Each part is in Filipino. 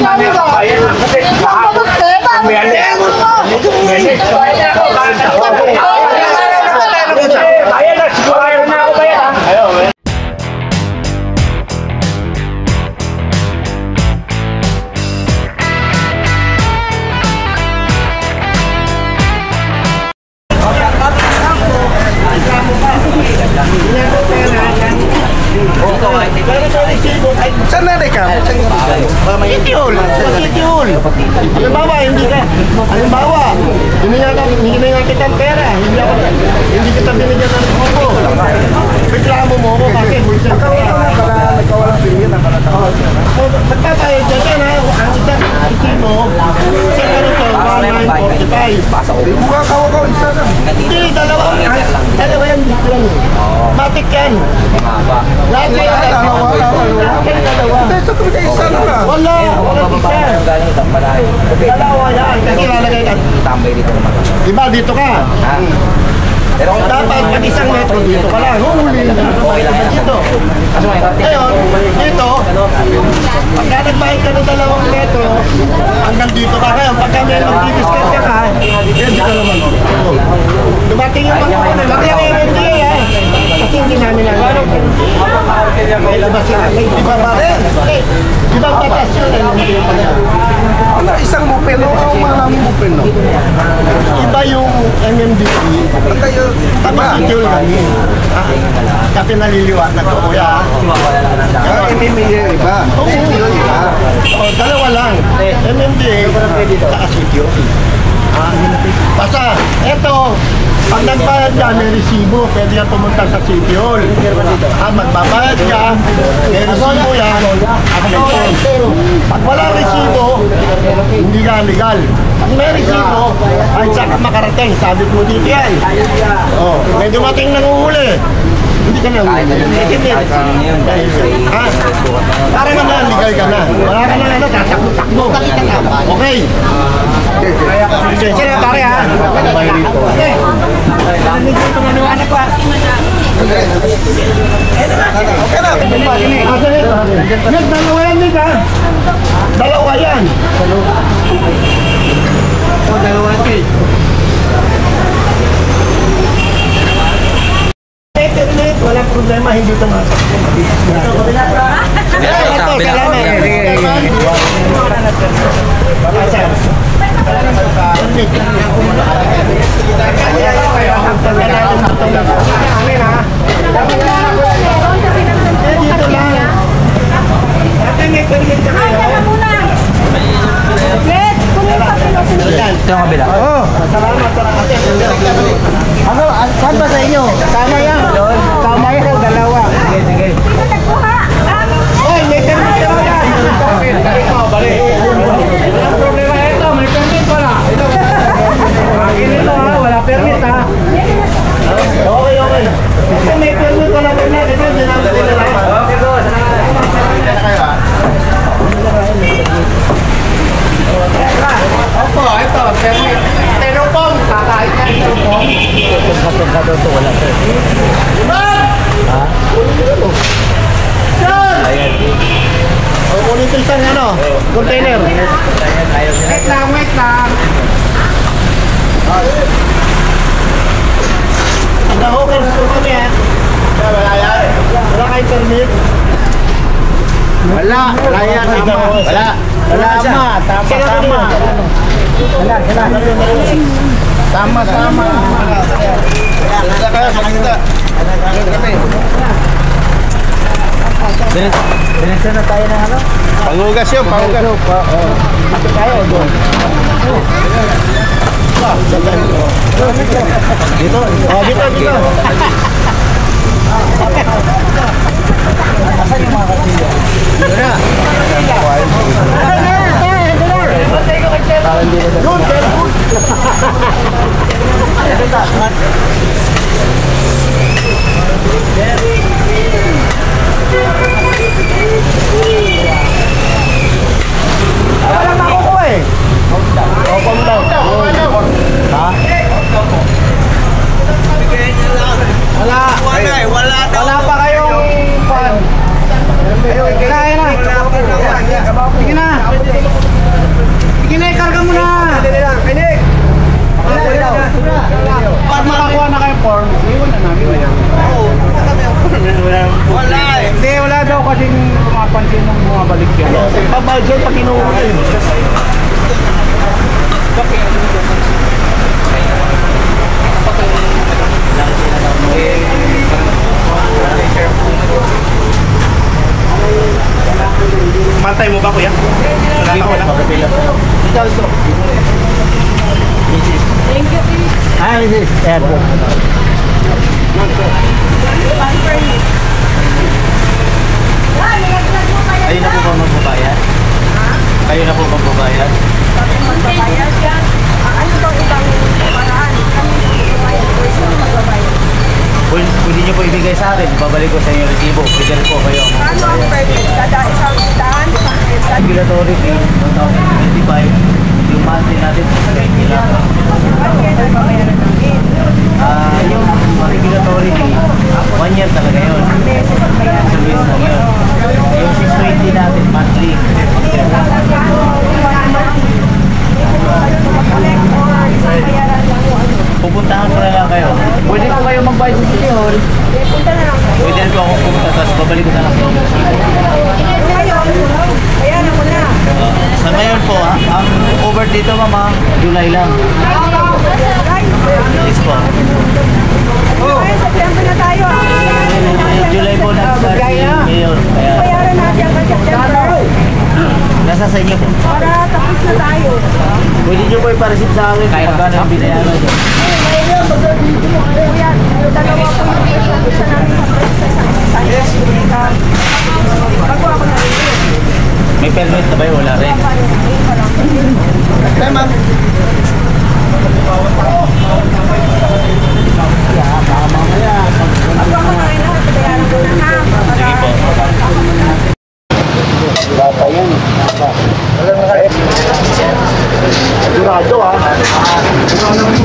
namin mamaya kabayan kasi kahapon. Bayan na, siguro ayaw na ako bayan. Ayaw. Saan na ka? Sitiol. Halimbawa, hindi ka. Halimbawa, hindi nga kita ng pera. Hindi kita binigyan ng kuko. Reklamo mo ko kasi bullshit ka. Nagkawalang pinigyan ng kalatawa. Magpapayad ka dyan ha. Ang isip mo, sa ganito, 1945. Mukha kawa isa na. Hindi, dalawa yan dito lang. Matik yan. Lahat na yan. Dalawa. Isa na lang. Wala isa. Dalawa yan. Kasi lalagay ka. Diba dito ka? Dapat pag isang metro dito ka lang. Huli na. Dito. Ngayon, dito. Pagka nagbayad ka ng 2 metro, hanggang dito ka ngayon. Pagka may mag-discount ka, dito ka naman. Dumating yung mga laki ang MMDA ha. Kasi hindi namin alam. May labas sila. May iba ba rin? Ibang batas yun. Isang mupeno o maraming mupeno? Iba yung MMDA. Tapos ito yung kami. Kasi naliliwanag ko kuya. Yung MMDA iba. Dalawa lang. MMDA sa sityo. Basta, eto, pag nagbayad ka, may resibo, pwede yan pumunta sa City Hall. Magbabayad ka, may resibo yan, at may phone. Pag wala resibo, hindi ka legal. Pag may resibo, ay saka makarating, sabit mo dito yan. May dumating nanguhuli. Hindi ka na huli. Parang na, legal ka na. Wala ka na, tatakbo-takbo. Okay. Sige, pare ha. Okay. Nandito ito ng anak ko ha. Okay na. Yan, dalawa yan din ha. Dalawa yan. Dalawa yan. Walang problema, hindi ito masakit. Ito ang kabila. Salamat. Saan ba sa inyo? Tama yan. Tama yan, dalawa. Sige. Oy, may permit ka ba yan? Walang problema ito, may permit wala. Akin ito ha, wala permit ha. Okay. Kasi may permit wala permit. Ito, sinabi ko na lang. Okay po, salamat. Opo, ito, permit. Tenupong, kakain ka ng tenupong. Ito, wala sir. Iman! Ha? Sir! Ayan. Kunin ito isang container. Wait lang. Okay, gusto kami ha. Wala yan. Wala kayo permit. Wala yan. Wala tama. Tama. Wala kayo sa kita. Diretso na tayo ng ano? Pangugas yun. Mati tayo doon. Dito. Dito. Asan yung mga kasilyo? Dito na. Wala makukuha eh. Ha? Wala pa kayong fan. Kaya na. Sige na! Sige na, ikarga mo na! Kinig! Pag makakuha na kayo form, iwan na namin. Wala eh. Hindi, wala daw kasing pumapansin ng mga balik yan. Pabayad dyan pag inuwi yun. Mantay mo ba, kuya? Wala ka, wala. Ikaw ito. Ah, this is airport. Kayo na po ba magbabayad? Kayo na po magbabayad? Pwede nyo po ibigay sa akin, babalik ko sa inyo resibo. Bigyan po kayo. Regulatory fee, 1,025. Yung monthly natin, yung regulatory fee, 1 year talaga yun. Service lang yun. Yung 620 natin, monthly. Pupuntahan ko na lang kayo. Pwede po kayo magbayad sa City Hall. Pwede rin po ako pumunta, tapos babalik ko na lang sa inyo. Sa ngayon po, ang over dito mama, July lang. Yes po. July po nag-start yung mayor. Kaya nasa sa inyo po. Para tapos na tayo. Pwede nyo po ipareceive sa akin kung magkano yung binayaran dyan. Kuya, dalawa po yung isa namin sa Pagkuha ko na rin. May permit na ba yun? Wala rin. Okay, ma'am. Pagkuha ko na rin lahat. Bayaran ko na ha. Sige po. Bata yan. Alam na kayo. Sigurado ha.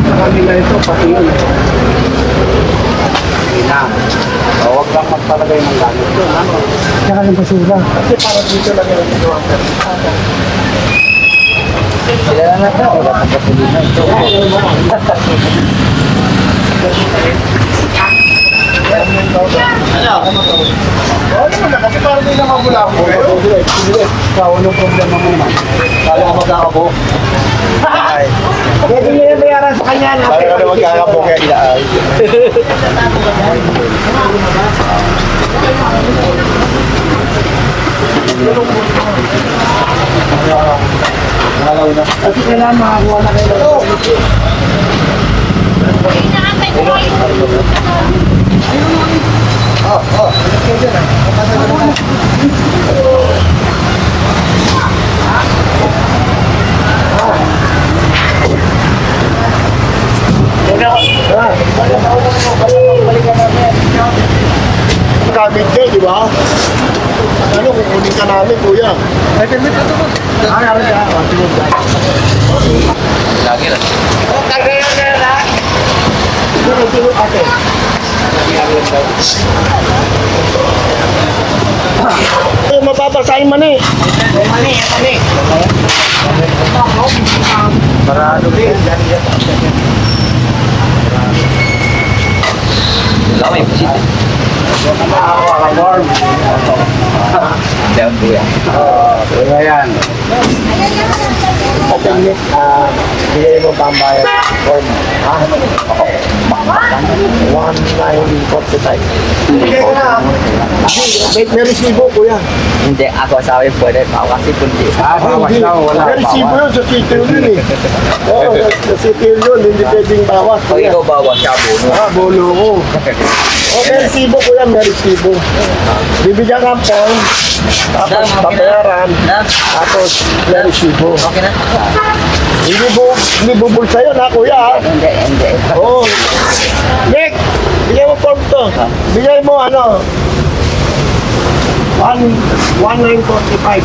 Marami na ito, pati yun. Ina. Huwag lang magpalagay ng gamit doon. Saka ng basura. Kasi para dito lang yung ito. Sila lang na ito. Wala kang gasolina ito. Ano? Oo naman na, kasi parang hindi na mabula ako. Sige, ikaw, anong problema mo naman? Kala ka magkakabo? Pwede nyo yung bayaran sa kanya na. Kala ka magkakabo kaya ilaay. Kasi kailangan makakuha na kayo. Gamit ka, di ba? Ano, kukunin ka namin, kuya. Ay, permit ka naman. Naroon ka. Lagi lang. Sino ate? Mapapasahin man eh. Mani. Marado din. Lami. Warm. Down po yan. Kaya yan. At yung bigay mo pambayad form. Ha? 1,945. Bigay ko na. May resibo, kuya. Hindi, ako sabi pwede pa kasi kundi. Bawas daw, wala. May resibo yun sa city yun eh. Oo, sa city yun, hindi pwedeng bawas. Pag ikaw bawas siya, bono. Bolo ko. O, may resibo, kuya, may resibo. Bibigyan ka ang form, tapos papayaran, tapos may resibo. Okay na? Hindi bubulsa yun ha, kuya. Hindi. Oo. Nick, bigay mo form to. Bigay mo ano, 1,945.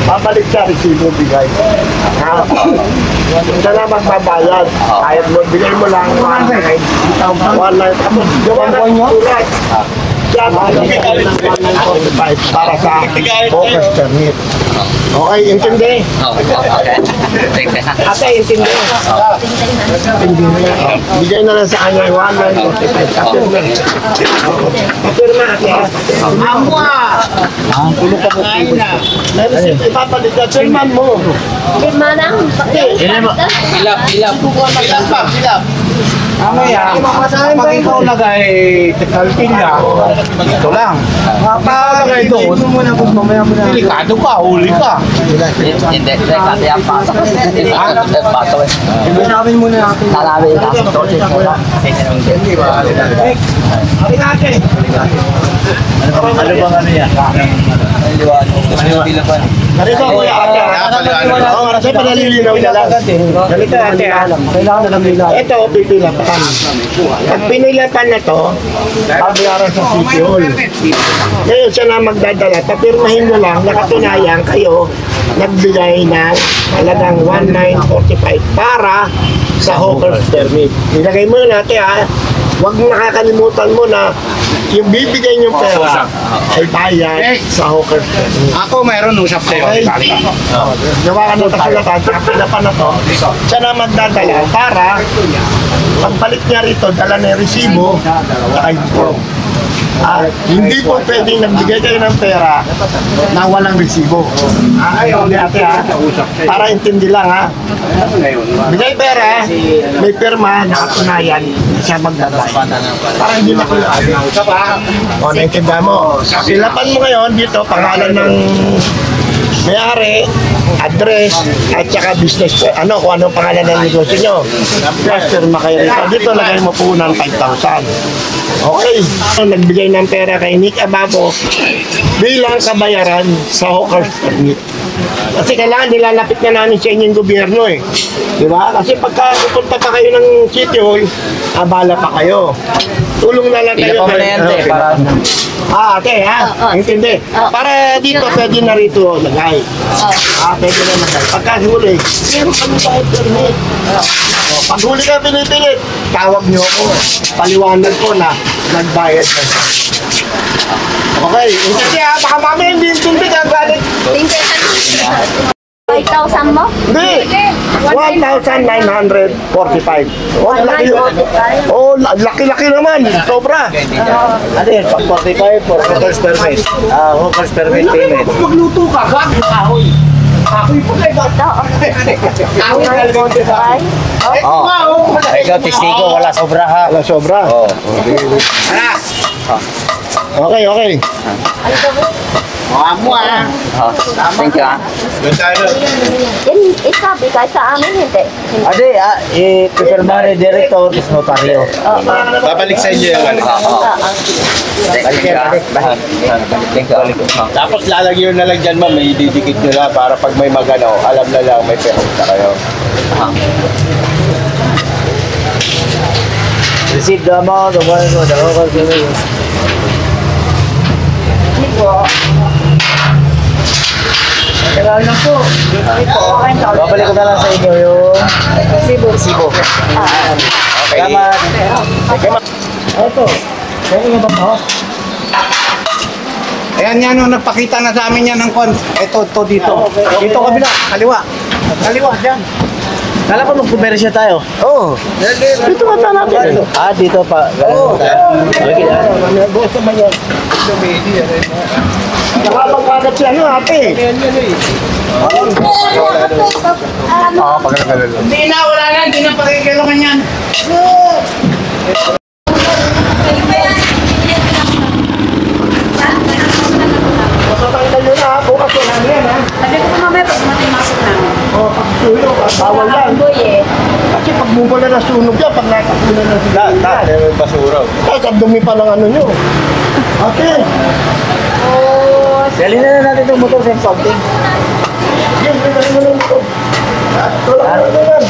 Babalik siya, resibo bigay. Ha? Ito na magbabayad. Kahit mo, bigay mo lang 1,9. 1,9. Tapos, gawa na tulad. Siya, bigay ng 1,945 para sa focus permit. Okay, intindi. Okay. Thank you. Ate, intindi. Intindi mo na. Bigay na lang sa kanya yung 1,945. Papirma ate. Amwa! Tulog ka po. Meron ipapalit na. Firman mo. Lima lang. Silap. Mamaya, pag ikaw lagay kalpila, ito lang. Mapalagay doon, delikado ka, huli ka. Hindi, kasi ang pasok. Pasok. Ibinawin muna natin. Lalawin ka. Ano bang ano yan? Narito kuya ate. Oo, marasay panalilinaw na lang. Ganito ate ha. Kailangan na lang nila. Ito, pipilatan. Pag pinilatan na to, babayaran sa City Hall. Ngayon siya na magdadala. Papirmahin nyo lang, nakatunayan kayo nagbigay ng halagang 1,945 para sa hawker's permit. Ilagay mo na natin ha. Huwag nakakalimutan mo na yung bibigay niyong pera ay bayad sa hawker's permit. Ako mayroon usap sa'yo. Okay. Gawa ka ng kasulatan, pinapan na to, siya na magdadala para pagbalik niya rito, dala na yung resibo, saka yung form. Hindi po pwedeng nagbigay kayo ng pera na walang resibo. Ayaw, ate ha, para intindi lang ha. Bigay pera, may pirma, nakatunayan, siya magdadala. Para hindi na kayo o, naintindihan mo. Silapan mo ngayon dito, pangalan ng may-ari, address, at saka business, kung anong pangalan ng negosyo nyo. Plus, firma kayo rito. Dito lagay mo po ng 5,000. Okay. Nagbigay ng pera kay Nick Ababo bilang kabayaran sa hawker's permit. Kasi kailangan nilalapit na namin sa inyong gobyerno eh. Di ba? Kasi pagka pupunta pa kayo ng City Hall, abala pa kayo. Tulong na lang kayo. Para Ate ha? Intindi. Para dito pwede na rito lagay. Pwede na lagay. Pagka huli, meron kami tayo permit. Pag huli ka pinipilit, tawag niyo ako. Paliwanag ko na nagbayad na. Okay, intindi ha. Baka mamaya hindi intindi ka galit. 5,000 mo? Hindi. 1,945. Oh, laki. Oh, laki-laki naman. Sobra. Ano yun? Pag 45 for hawker's permit. Hawker's permit payment. Magluto ka, gabi kahoy. Kahoy po kayo. Ikaw, testigo, wala sobra ha. Wala sobra. Oo. Okay, okay. thank you. Isabi ka sa amin, hindi. Ade, i-pirma ni director is notaryo. Babalik sa inyo yung ano. Thank you. Thank you. Tapos lalagyan na lang dyan, ma'am. May didikit nyo lang para pag may magano, alam na lang may pera kayo. Receive the amount of the hawker's permit. Kailangan lang po. Babalik ko na lang sa inyo yung resibo. Salamat. Ito. Okay na ba mo? Ayan yan, nung nagpakita na sa amin yan ng kon. Ito dito. Dito kabila, kaliwa. Kaliwa, dyan. Kala ko magkumersya tayo. Oo. Dito ka na natin. Dito pa. Oo. Bukas naman yan. Nakapagpagat siya nyo, ate. Hindi na, wala na. Hindi na pakikailangan yan. Masatanggal nyo na, bukas wala na yan, ha? Sabi ko mamaya pag matimasok na. O, pag sunog, bawal yan. eh. Kasi pag bumula na sunog yan, pag nakapula na sila. May basura. Tapos ang dumi pa ng ano nyo. Ate, Dali na natin itong motor sa something. yun, pinali mo lang ito. Wala na yan.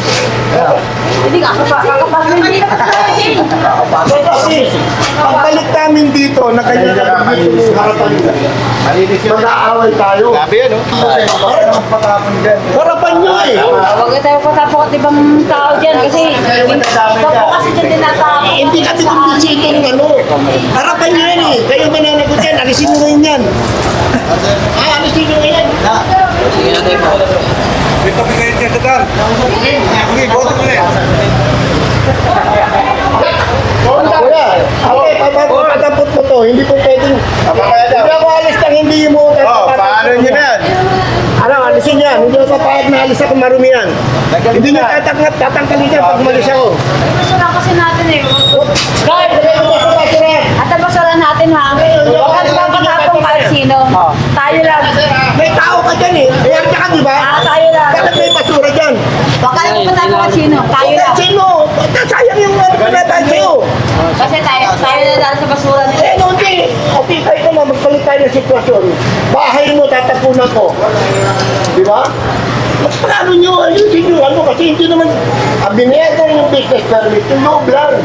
Hindi ka kakapagin. Hindi ka Kasi, pagbalik namin dito, na kanya na dito sa harapan nila. Mag-aaway tayo. Sabi yan, no? Harapan nyo eh. Huwag na tayo patapakot ibang tao dyan kasi ikaw po kasi dyan tinatapos. Hindi kasi kumbisito ng ano. Harapan nyo yan eh. Kayo mananagot yan. Alisin nyo ngayon yan. Alisin nyo ngayon. Ito bigay niya sa dal. Sige, boto mo na. Kuya, ate, patapot mo to. Hindi po pwedeng. Hindi ako alis ng hindi mo. Paano nyo na yan? Ano, alisin yan. Hindi ako papayag na alis ako marumi yan. Hindi nyo tatangkalin yan pag umalis ako. Basura kasi natin eh. Kahit, At ang basura natin ha. Huwag ka naman patapong kahit sino. Tayo lang. may tao ka dyan eh. Kaya ka, di ba? Tayo lang. Bakit may basura dyan? Huwag ka naman patapong kahit sino. Tayo lang. Sino? Sayang yung ano na tayo sa'yo. Kasi tayo na dahil sa basura nila. Eh, no, hindi. Okay, kayo ko na, magpalit tayo ng sitwasyon. Bahay mo, tatapunan ko. Di ba? Paano nyo, ayusin nyo, ano, kasi hindi naman, binayan ko yung business permit, yung loob lang.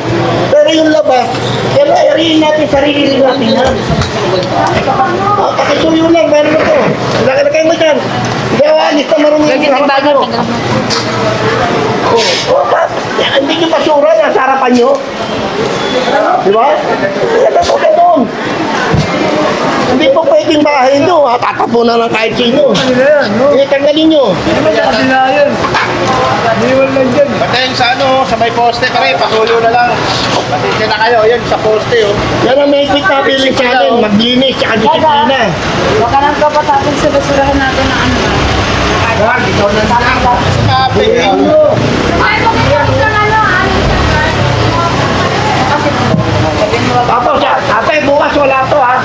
Pero yung labas, kailangan natin, sarili natin yan. Pakisuyo lang, meron na to. Laki-lakay mo dyan. Hindi ako alis na marunong yung harapan nyo. Hindi yung basura, nasa harapan nyo. Di ba? Kaya na po doon. Hindi po pwedeng bahay nyo, tatapunan ng kahit sino. Tanggalin nyo. Patayin sa ano, sa may poste pa rin, pasulo na lang. Pasensya na kayo, yan sa poste oh. Yan ang may quick na feeling sa atin, maglinis, tsaka disiplina. Huwag ka naman papatapong sa basurahan natin na ano. Kapit ah. Tapos siya, ate, bukas wala to ha.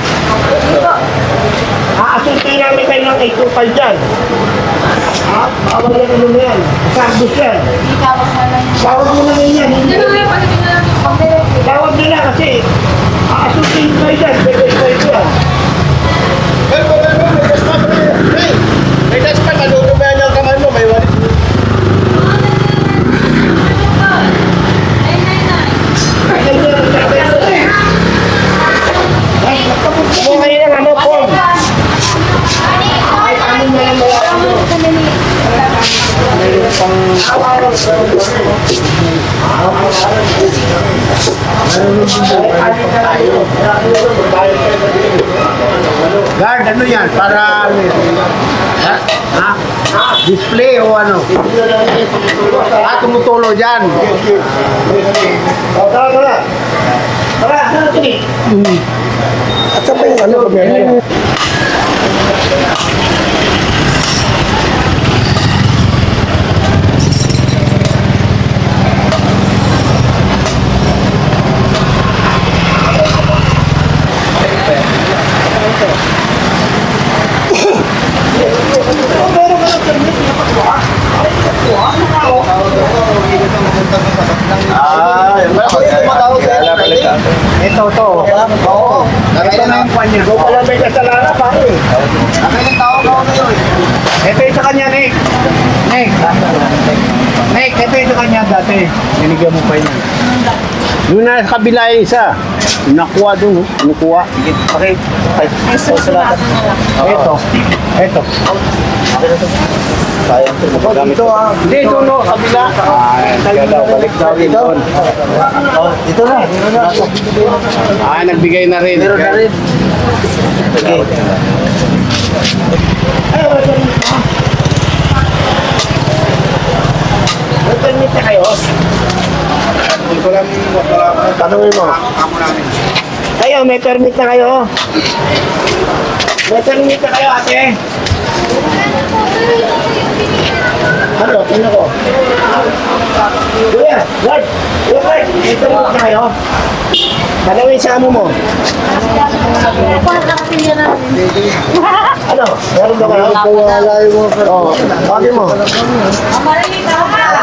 Aasuntin namin kayo ng 825 dyan. Ha? Bawal yan ano na yan. Sardus yan. Bawal mo na ngayon yan. Bawal nila kasi aasuntin kayo dyan. Pwede yan. May daspan, malutubayan yung kamay mo, may walis. Mo ngayon ang ano po. Ay, ano na lang wala ano. Mayroon pang Guard, ano yan? Para... Ha? Display o ano? Tumutulo dyan. O, tara. Tara, sige. At saan pa yung ano? Ito to. Oo. Ito na yung kanya. Ikaw pala may kasalanan, pare. Ito yung sa kanya, Nick. Nick, ito yung sa kanya dati. Binigyan mo pa yun. Yung nasa kabila yung isa. Nakuha doon, nakuha. Sige, okay. Ito. Sayang ito, magagamit ito. Hindi, ito no, kabila. Balik daw yun doon. Ito na. Nagbigay na rin. Meron na rin. Okay. May permit na kayo? Ito lang Tanungin mo. Kayo, may permit na kayo? May permit na kayo, ate? Ano? Tingnan ko. Kuya, guard. Kuya, guard. May permit na kayo? Tanungin sa amo mo. Ano? Meron ba kayo? wala yung mga Oo. Bakit mo?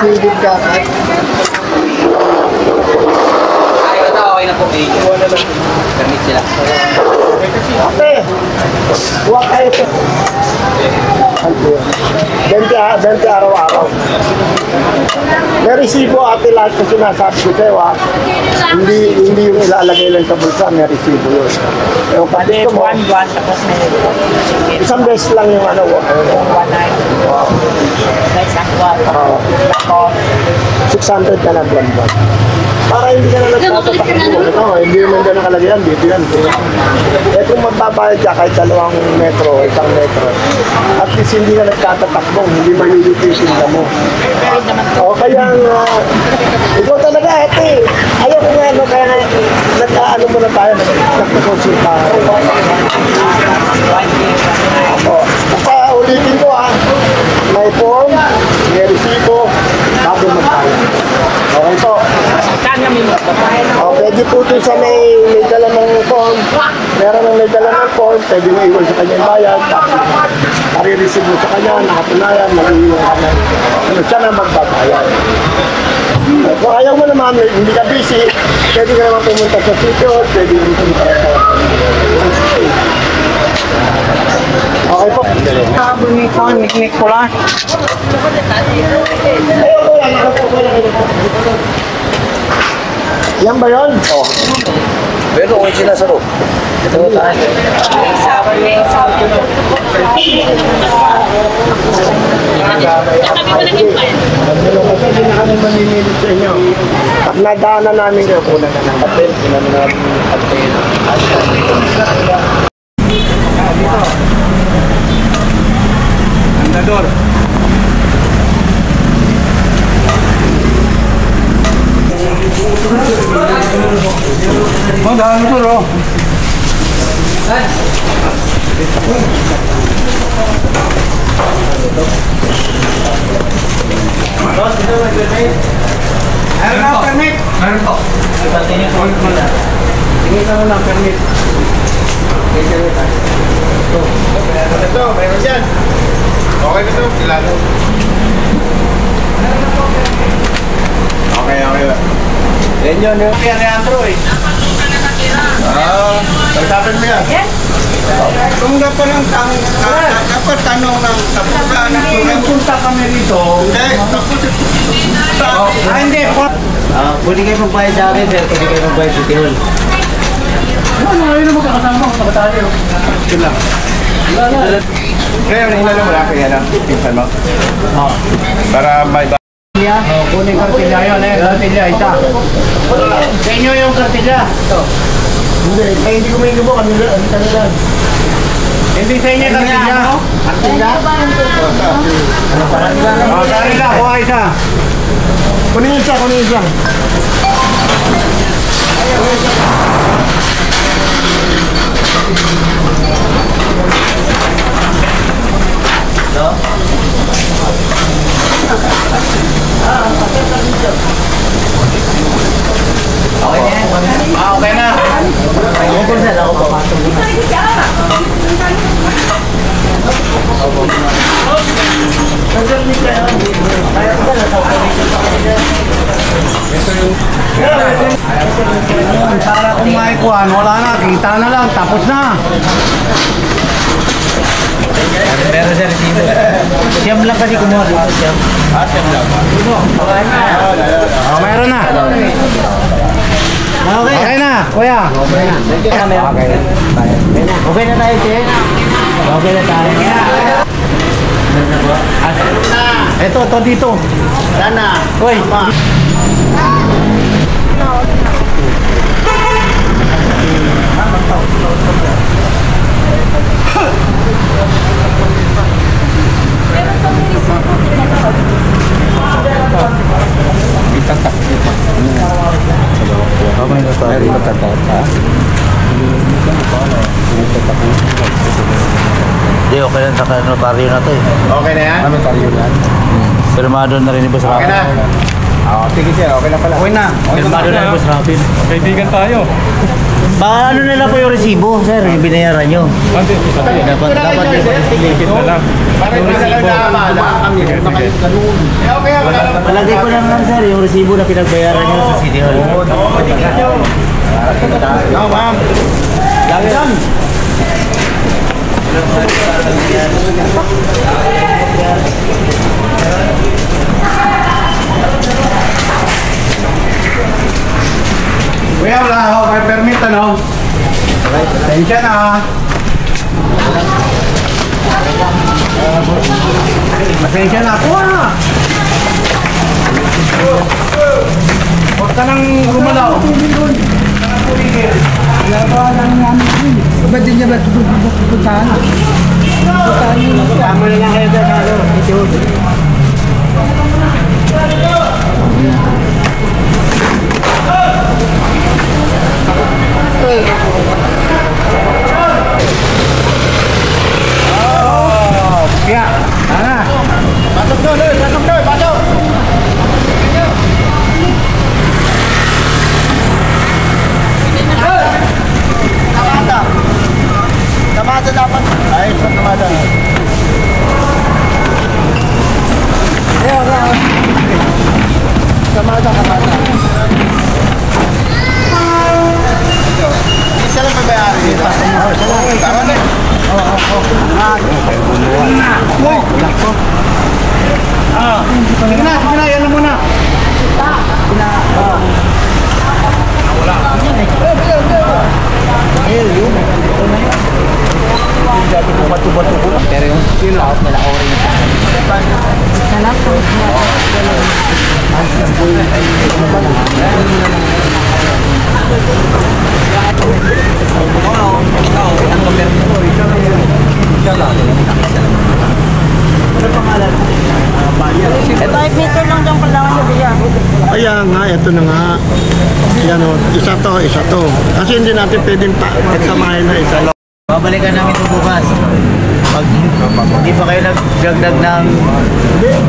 kapatid ka. Okay na po. Permit sila. Ate, huwag kayo sa... 20 araw-araw. May resibo ate lahat na sinasabi ko sa'yo ha. Hindi yung ilalagay lang sa bulsa, may resibo yun. Pero pati mo, Buwan, tapos may isang beses lang yung ano. buwan na. Guys, 600 na lang buwan. Para hindi ka na nagtatakbo. Ito, hindi naman dyan nakalagay yan. Dito yan. Eh kung magbabayad ka kahit 2 metro, 1 metro, at least hindi ka nagtatatakbo, hindi malilipitin ka mo. O kaya, ikaw talaga, ate. Ayaw ko nga, no, kaya nag-ano muna tayo, nagtakonsulta. Ulitin ko may form, may resibo, bago magbayad. Okay po. Pwede po ito sa may dala ng form. Meron ng may dala ng form, pwede mo iwan sa kanya yung bayad. Pari-resibo sa kanya, nakatunayan, mag-iwan ka na. Siya na magbabayad. Kung ayaw mo naman, hindi ka busy, pwede ka naman pumunta sa sitio, pwede mo pumunta sa okay po. Bumi ko, niknik ko lang. Yan ba yun? Oo. Pero kung sinasaro. Ito tayo. Hindi na kami maninilit sa inyo. Pag nadaanan namin kayo, kunan na ng papel. Kunan na namin yung papel. Dito. Andador. Magkano to, bro? Meron na permit? Meron po. Tingin na lang permit. Ito, meron dyan. Okay na ito, kilala. Okay. Yan yun, yung Andrew eh. Pagsabi mo yan. Kung na palang dapat tanong ng tapunan na punta kami rito. Hindi. Pwede kayo magbayad sa akin, sir. Pwede kayo magbayad sa Tihol. Ayun na magkakasama ko sa tayo. Sila. Kaya hinala mo lang kaya lang. Pinsan mo. Para may Kunin kartilya yun kartilya isa. Sa inyo yung kartilya. Hindi, kaya hindi ko may inubo. Kanila. Hindi sa inyo kartilya. Kartilya? Kartilya, kuha isa. Kunin isa. Okay na. Ako po, sir. Ako po. Para kung maikuhan, wala na. Kita na lang. Tapos na. Meron sir, resibo. Siyam lang kasi kumuha dito. Siyam. Siyam lang. Meron na. Okay na, kuya. Okay na tayo, sir. Okay na tayo. Ito dito. Sana. Uy. Meron pang resibo. Hindi, okay lang sa notaryo na to eh. Okay na yan? Firmado na rin ni Boss Okay Rapin. na? Sige sir, okay na pala. Okay na. Firmado na ni Boss Rapin. Kaibigan tayo. Baka ano nila po yung resibo, sir, yung binayaran nyo. Dapat Lipit na lang. Para hindi na lang naamala kami. Okay, wala lang. Palagay ko lang sir, yung resibo na pinagbayaran nyo sa City Hall. No, ma'am. Lang yan. Kuya, wala ako kay permit, ano? Tensya na. Pasensya na. Kuha na. Huwag ka nang gumalaw. Ba't din niya ba pupuntahan? Tama na lang kayo dyan, ano? Ito. Kaya, tara. Pasok doon, pasok. Tamada dapat. Ay, tamada. Tamada. Isa lang pagbayari dito. Tama na. Sige na, yan na muna. Pero yung lahat nila orange. Kaya nga, ito na nga. Yan o, isa to. Kasi hindi natin pwedeng pagsamahin na isa. Babalikan namin ito bukas. Pag hindi pa kayo nagdagdag ng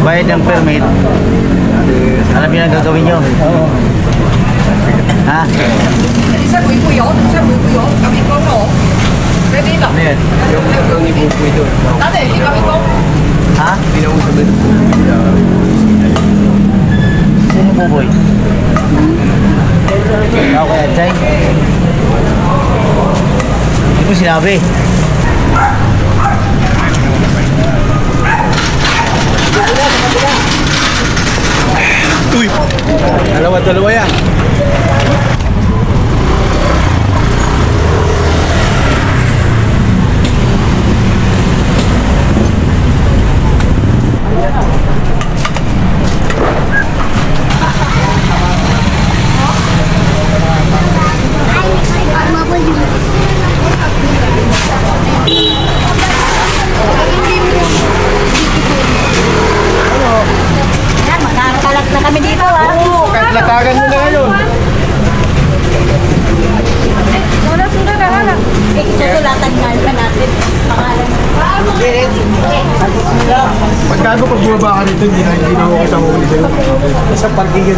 bayad ng permit, alam niyo na gagawin nyo. Ha? Isa buhay po yun. Kami po no. Pwede lang. Ano yan? Yung ibubuhay doon. Dati, hindi kami po. Ha? Pinausap doon. Sino buboy? Ako kaya, Chay? Hindi mo sinabi. Uy! Dalawa yan. Yan, magkakalat na kami dito, ah. Oo, kahit latagan nyo na ngayon. Sunod na lang. Susulatan nga pa natin. Pangalan. Pagkago pag bumaba ka rito, hindi na ako kita mahuli sa'yo. Sa parking yun.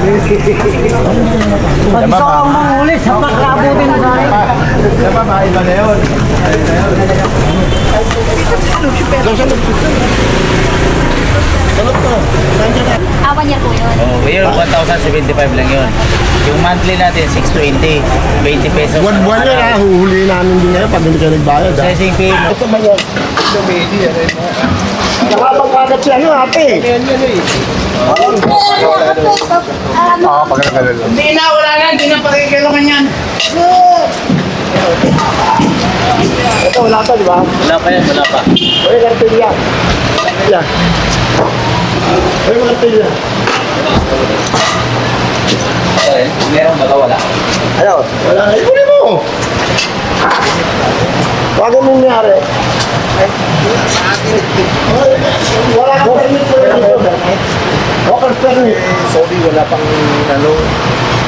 Pag gusto kang mahuli, sa pagkabutin na sa'yo. Diba ba, iba na yun? Awan niya po yun. Oh, yun, 1,075 lang yun. Yung monthly natin, 620. 20 pesos. Buwan-buwan yun ha, huhuli namin din ngayon pag hindi ka nagbayad ha. Processing fee. Ito ba yan? Nakapagpagat siya no, ate. Hindi na, wala na. Hindi na pakikilungan yan. Ito, wala pa, di ba? Wala pa yan, wala pa. Oye, kartilya. Yan. Oye, kartilya. Meron ba wala? Ano? Wala na. Ikunin mo! Huwag mo nangyari. Wala kang permit po yun dito. Wala kang permit. Sorry, wala pang ano,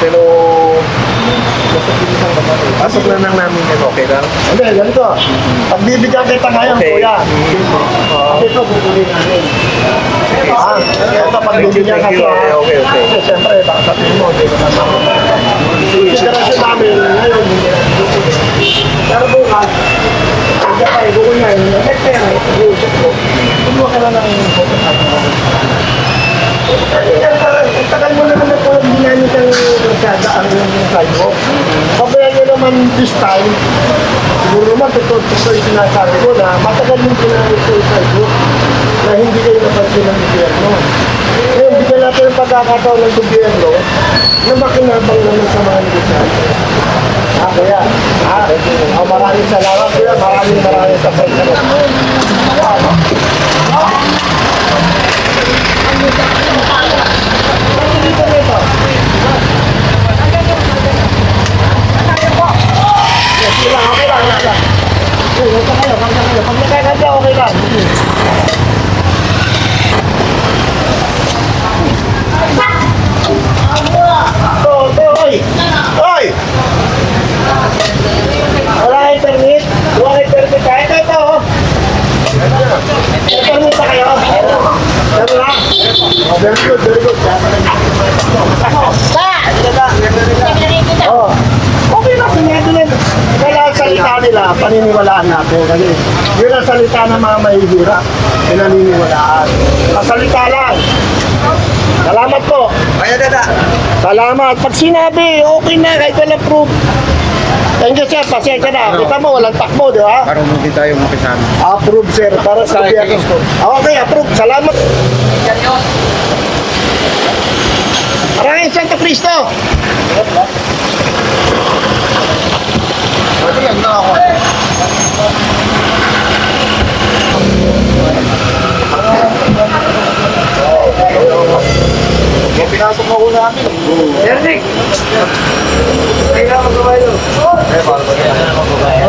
pero pasok na lang namin yan, okay lang? Hindi, ganito. Pagbibigyan kita ngayon, Okay. kuya. Kasi ito, bubuli namin. Ito, pagbibigyan Thank kasi. you. Okay. Kasi siyempre, baka sabihin mo, hindi naman ako. Konsiderasyon namin, ngayon, hindi namin bubuli. Pero bukas, hindi pa, ibukul na yun. May pera, i-usap ko. Kumuha ka na ng ang tagal mo naman na po ginamit ang masyada ang sidewalk. Pabayaan nyo naman this time, siguro naman totoo yung sinasabi ko na matagal yung ginamit yung sidewalk na hindi kayo napansin ng gobyerno. Ngayon, bigyan natin yung pagkakataon ng gobyerno na makinabang naman sa mga negosyante. Kuya. Maraming salamat, kuya. Maraming salamat. paniniwalaan natin. Kasi yun ang salita ng mga mahihirap. Pinaniniwalaan. Kasalita lang. Salamat po. Kaya dada. Salamat. Pag sinabi, okay na, kahit walang proof. Thank you, sir. Pasensya na. Kita mo, walang takbo, di ba? Para hindi tayo makisama. Approve, sir. Para sa gobyerno. Okay, approve. Salamat. Maraming Santo Cristo. Ito yan na ako. Pinasok mo ko namin. Ernick! Kailangan magawa yun.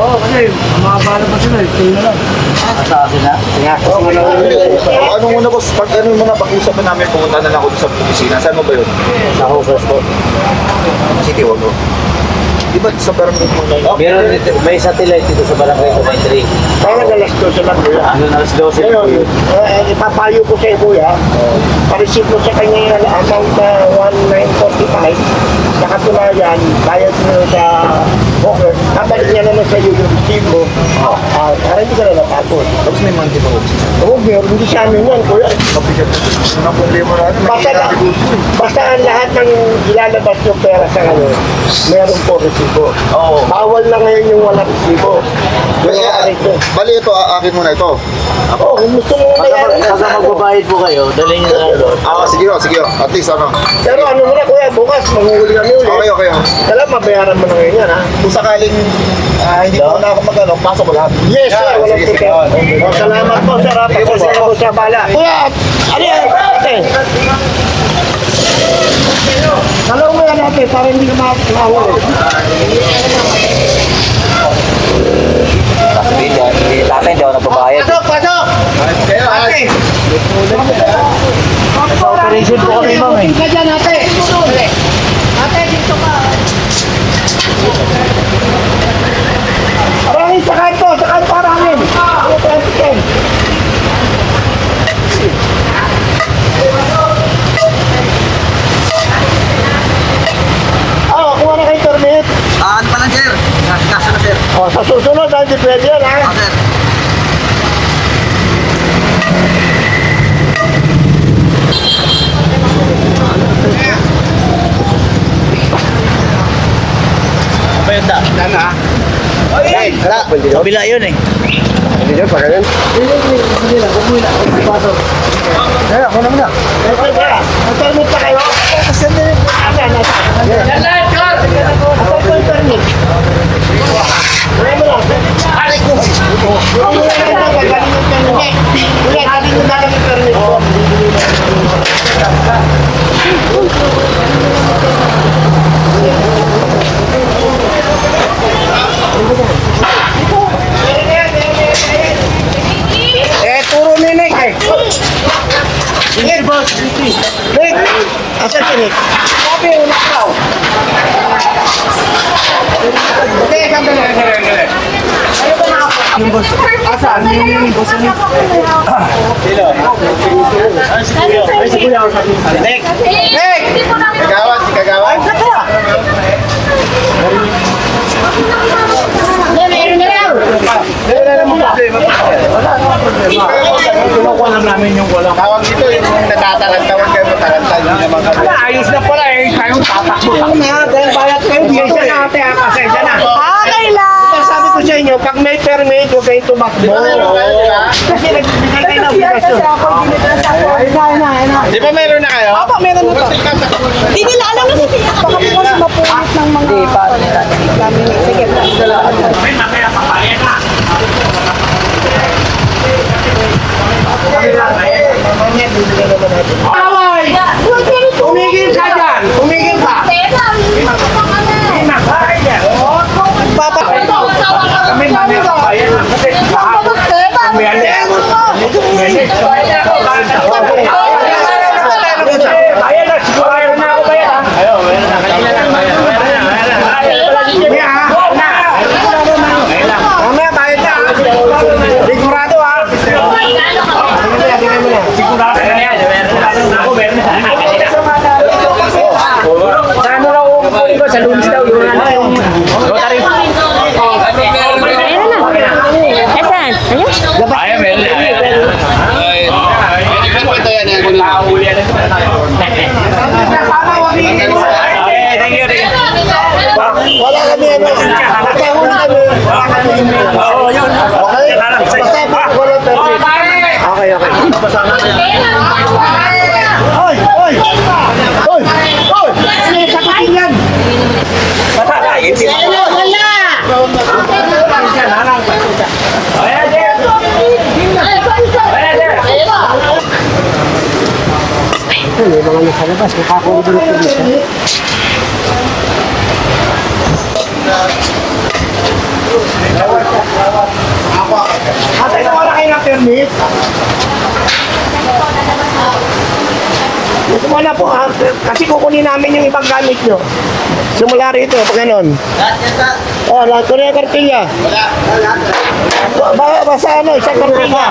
Oo, kasi mga bala pa sila. Ito na lang. Asasin na? Ano muna boss, pag ano muna, pag-usapan namin, pumunta na lang ako sa opisina. Saan mo ba yun? Sa Hawkers po. City Hall, no? Di ba sa barangay mo na yun? Meron dito, may satellite dito sa Barangay Kumaitri. Kaya alas 12 lang, kuya. Ano na alas 12 Ngayon, po yun. ipapayo ko sa iyo, kuya. Pa-receive mo sa kanya yung amount na 1,945. Sa katunayan, bayad mo sa Hawker. Kabalik niya naman sa iyo yung receive mo. Para hindi ka na napapos. Tapos may monthly ba? Oo, meron. Hindi sa amin yan, kuya. Kapigat na. Mga problema natin. Basta ang lahat ng ilalabas yung pera sa ngayon, meron po resibo. Oo. Bawal na ngayon yung walang resibo. Bali ito, akin muna ito. Oo, kung gusto mo bayaran Pagka magbabayad po kayo, dalhin nyo na doon. Sige o, sige o. At least ano. Pero ano mo na kuya, bukas manguhuli kami ulit. Okay, okay. Alam, mabayaran mo na ngayon yan, ha? Kung sakaling hindi ko na ako mag-ano, pasok ko lahat. Yes, sir. Yeah, Walang sige, problema. sige. Oh, salamat po, sir. Pasensya po sa bala. Kuya, ano yan? Ate. Dalaw mo yan, ate, para hindi ka makahuli. Kasi tatay, hindi ako nagbabayad. Pasok, pasok! Ate! Sa operation po kami, ma'am eh. Ka dyan, ate! Ate, dito ka! Maraming sakay po! Sakay po maraming! Ano po ang tikin? Kuha na kayo permit. Ano pa lang, sir? Nasa na, sir. Sa susunod, hindi pwede yan, ha? Sir. Apa yun da? Sana. Ay, kabila yun eh. Hindi dyan, pagalan. Hindi na, huwag mo na. Pasok. Kaya, ako na muna. Ang permit pa kayo? Kasi hindi rin. Yan lang, Carl! Ako po yung permit. Wala mo lang. Aray ko! Wala mo lang ito, gagaling yung permit. Wala, galing yung dalang yung permit ko. Puro Nick eh. Nick, boss. Nick, asan si Nick? Sabi, unak daw. Okay, ganda na. Ano ba na ako? Yung boss. Asan? Yung boss niya. Sino? Ay, si Kuya. Ay, si Kuya. Nick! Nick! Kagawan, si Kagawan. Ay, saka! Meron na lang! Wala naman problema. Wala naman problema. Kinukuha lang namin yung walang. Tawag dito yung nagtatalantawan kayo, matalantay nyo naman kami. Ayos na pala eh. Kayong tatakbo. Dahil bayat kayo, biyesa na ate ha. Pasensya na. Okay lang. Sabi ko sa inyo, pag may permit, huwag kayong tumakbo. Kasi nagbibigay kayo ng obligasyon. Di ba meron na kayo? Opo, meron na to. Hindi nila alam na kasi baka bukas mapulit ng mga... Hindi, paano nila? Sige, May mamaya papayag na. Away! Tumigil ka dyan! Tumigil ka! Papa! Kami mamaya papayag na. Kasi kahapon. Bayan na! Siguro na ako bayan ha! Ayaw, bayan na. Kanina lang bayan. Mamaya bayad na ha! Sigurado ha! Sigurado na yan! Ako meron na! Sa ano lang uupuin ko? Sa lunes daw. Rotary! Wala kami ano. Basta huli kami. Okay? Basta wala permit. Okay. Hoy! Sakutin yan! May mga nasa labas, kakakulog ko dito. Atay na wala kayo ng permit. Ito mo na po, kasi kukunin namin yung ibang gamit nyo. Simula rito, pag ganon. Oh, lahat ko na yung kartilya. Basta ano, isang kartilya.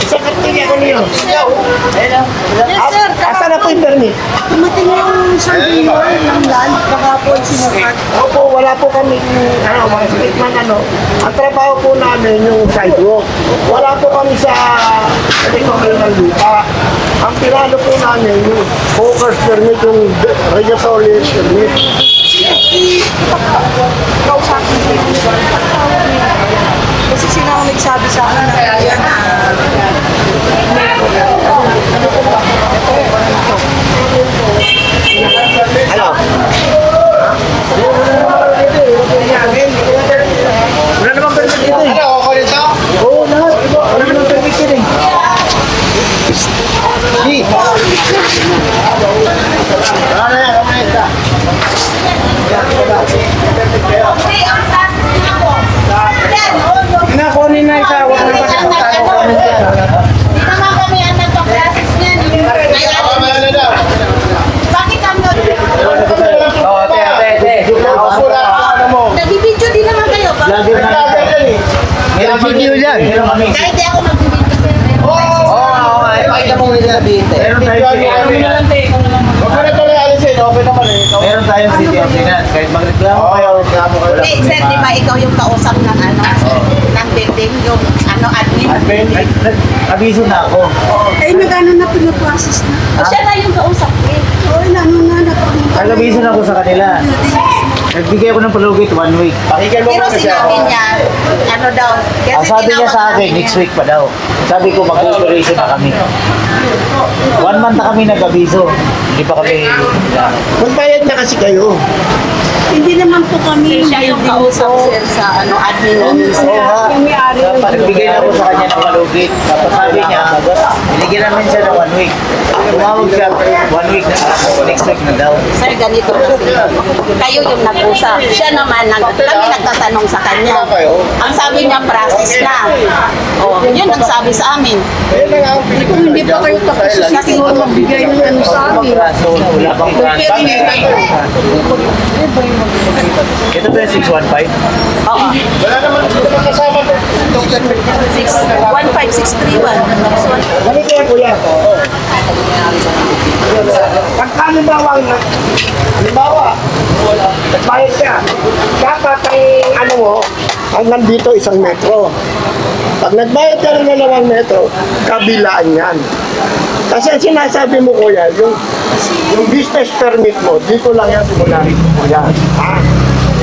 Isang kartilya ko niyo. Asa na po yung permit? Dumating yung surveyor ng land, baka po sinukat. Opo, wala po kami, mga statement Ang trabaho po namin yung sidewalk. Wala po kami sa recovery ng lupa. Ang pinalo po namin yung focus permit, yung regulatory permit. Kausapin ko yung kasi sila ang nagsabi sa akin na kaya na Ano? Wala naman permit dito eh. Ano, ako nito? Oo, lahat. Wala naman permit dito eh. Di. Nakunin na isa. Huwag na Dito nga kami ang nagpa-process niyan. Bakit ang nagbibidyo din naman kayo? May video yan. Kahit di ako magbibidyo. Oo, pakita mo nila sabihin. Meron tayong city ordinance. Kahit magreklamo kayo, reklamo kayo. Hey, sir, di ba ikaw yung kausap ng ng building, yung admin? Abiso na ako. Eh, nag-ano na pinaprocess na. O siya na yung kausap eh. Oo, ano nga, Nag-abiso na ako sa kanila. Nagbigay ako ng palugit 1 week. Pakinggan mo Pero muna siya. sinabi niya, ano daw, kasi Sabi niya tinawag sa akin, namin next yan. week pa daw. Sabi ko, mag-operation na kami. 1 month na kami nag-abiso. Hindi pa kami... Magbayad na kasi kayo. Hindi naman po kami. Siya yung kausap sir sa admin office. Oo nga. Yung may-ari. Nagbigay na ako sa kanya ng palugit. Tapos sabi niya, binigyan namin siya ng 1 week. Tumawag siya, 1 week na, next week na daw. Sir, ganito kasi. Kayo yung nag-usap. Siya naman, kami nagtatanong sa kanya. Ang sabi niya, process na. O, yun ang sabi sa amin. Kung hindi pa kayo tapos sa siguro magbigay ng ano sa amin. Raso, wala pang transfer. Ito ba yung 615? Oo. Wala naman kasama to. 15631. Ganito yan, kuya. Pagka halimbawa, nagbayad ka, dapat ang nandito 1 metro. Pag nagbayad ka ng 2 metro, kabilaan yan. Kasi ang sinasabi mo, kuya, yung business permit mo, dito lang yan simula rito, kuya.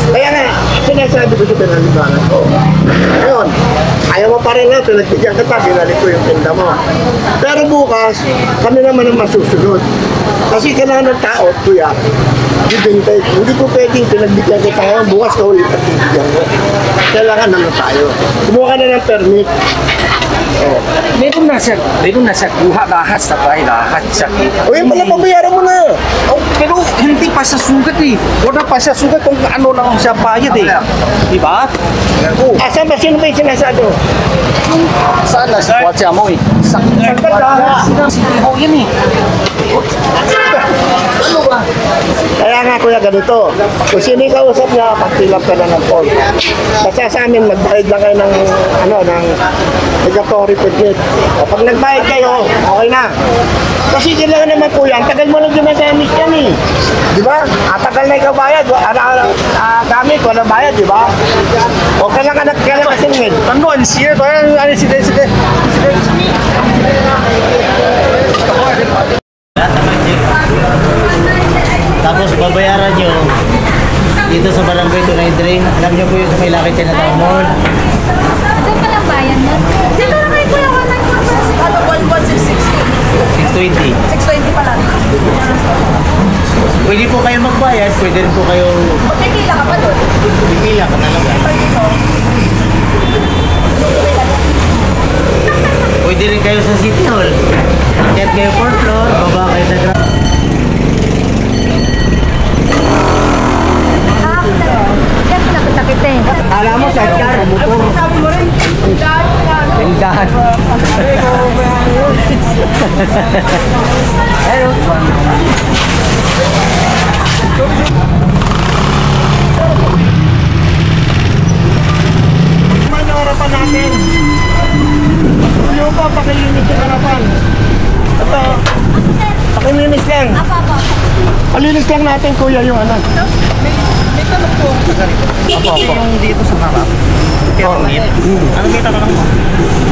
Kaya nga, sinasabi ko sa pinalibanan ko. Ngayon, ayaw mo pa rin na, pinagbigyan kita, binalik ko yung tinda mo. Pero bukas, kami naman ang masusunod. Kasi kailangan ng tao, kuya, give and take. Hindi ko pwedeng pinagbigyan kita ngayon, bukas ka ulit at pinabigyan ko. Kailangan naman tayo. Kumuha ka na ng permit. Meron na sir kuha lahat sa bahay, lahat sa O yun pala, pabayaran mo na. Oh, pero hindi pa sa sugat eh. Wala pa sa sugat kung ano lang sa bayad eh. Diba? Asan ba sino ba yung sinasabi mo? Saan na si Kwatsa mo eh? Sa Ganda. oh, yan eh. Kaya nga kuya ganito, kung sino yung kausap niya, pagtilap ka na ng form. Basta sa amin, magbayad lang kayo ng, ng regulatory permit. O pag nagbayad kayo, okay na. Kasi kailangan naman kuya, ang tagal mo lang ginagamit yan eh. Di ba? Tagal na ikaw bayad, gamit, walang bayad, di ba? O kailangan kasingin. Ano, ang siya? Ano, sige. Tapos babayaran nyo dito sa Barangay 293. Alam nyo po yung sa may Lakit Tinatawag Mall. Ito pa lang bayan mo. Dito na kayo kuya, 194. Ano, 620. 11660. 620 pala. Pwede po kayo magbayad, pwede rin po kayo Magkikila ka pa doon. pipila ka na lang. Pwede rin kayo sa City Hall. Akyat kayo 4th floor, baba kayo sa ground. Ako na. Yan po nakutakit eh. Alam mo, sa car, motor. Tindahan. Hello. Naman yung harapan natin. Yung pa, pakilinis yung harapan. Ito, pakilinis lang. Palinis lang natin, kuya, yung ano. Yung dito sa harap. Permit. Ano kita ka lang mo?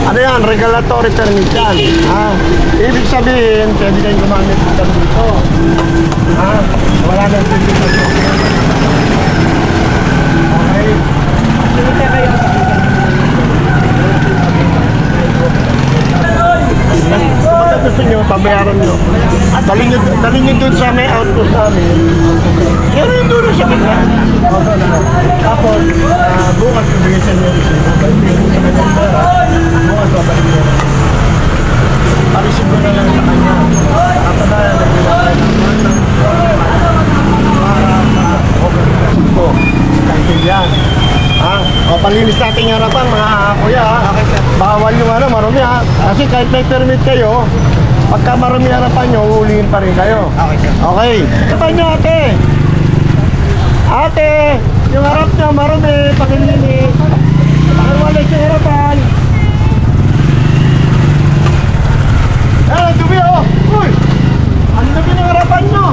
Ano yan? Regulatory permit yan. Ibig sabihin, pwede kayong gumamit dito. Wala nang titignan. Okay. Silita kayo. Kapag gusto nyo, pabayaran nyo. Dalhin nyo doon sa may outpost namin. Pero yung doon sa bigla. Tapos, bukas ibigay sa inyo. Bukas babalik nyo. Parisip ko na lang sa kanya. Kapag yan. O, palinis natin yung harapan mga kuya. Bawal yung ano, marumi ha. Kasi kahit may permit kayo, pagka marumi harapan nyo, uhulihin pa rin kayo. Okay, sir. Okay. Harapan nyo ate. Ate, yung harap nyo marumi, pakilinis. Pakiwalis yung harapan. Eh, dumi oh. Uy! Ang dumi ng harapan nyo.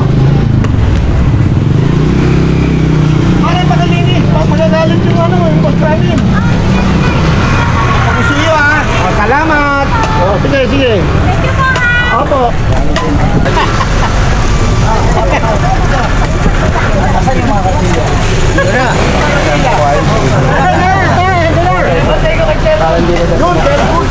Para pakilinis, papagagalit yung ano, yung boss namin. Pag-usiyo ha. O, salamat. O, sige, sige. Thank you po ha. Opo. Asan yung mga katilyo? Yun, very good.